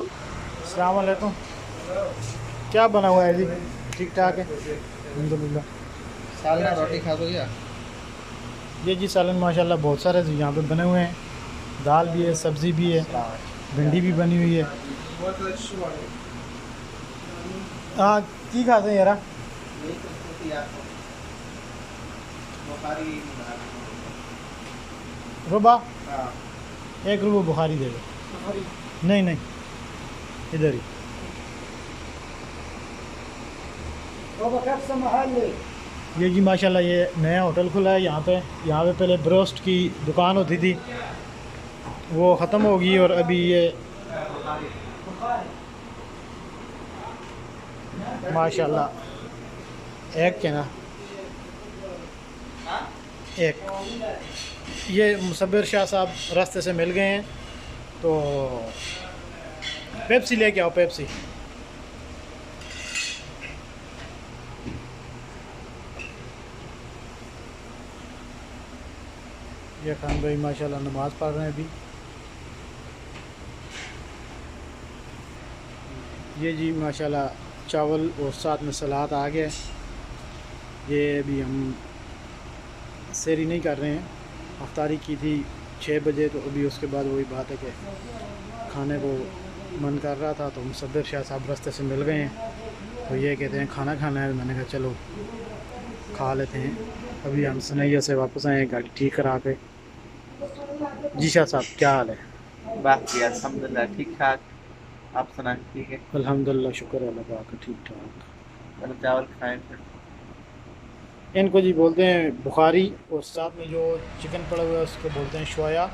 अस्सलाम वालेकुम। क्या बना हुआ है जी? ठीक ठाक है अल्हम्दुलिल्लाह। सालन रोटी खा दो या ये जी सालन माशाल्लाह बहुत सारे यहाँ पे बने हुए हैं, दाल भी है, सब्ज़ी भी है, भिंडी भी बनी हुई है। हाँ की खाते हैं यारा? रुबा एक रुपये बुखारी दे दो। नहीं नहीं इधर ही। ये जी माशाल्लाह ये नया होटल खुला है यहाँ पे पहले ब्रोस्ट की दुकान होती थी, वो ख़त्म हो गई और अभी ये माशाल्लाह एक के ना एक ये मुसब्बिर शाह साहब रास्ते से मिल गए हैं, तो पेप्सी लेके आओ पेप्सी। ये खान भाई माशाल्लाह नमाज़ पढ़ रहे हैं अभी। ये जी माशाल्लाह चावल और साथ में सलाद आ गया। ये अभी हम सेरी नहीं कर रहे हैं, अफ्तारी की थी 6 बजे, तो अभी उसके बाद वही बात है कि खाने को मन कर रहा था, तो मुसद्दर शाह साहब रास्ते से मिल गए हैं, तो ये कहते हैं खाना खाना है। मैंने कहा चलो खा लेते हैं। अभी हम सनैया से वापस आए हैं गाड़ी ठीक करा के। जी शाह साहब क्या हाल है? बात किया अल्हम्दुलिल्लाह ठीक ठाक। आप सुना ठीक है? अल्हम्दुलिल्लाह शुक्र है अल्लाह का ठीक ठाक। चलो चावल खाएं फिर। इनको जी बोलते हैं बुखारी, और साथ में जो चिकन पड़ा हुआ है उसको बोलते हैं शोया।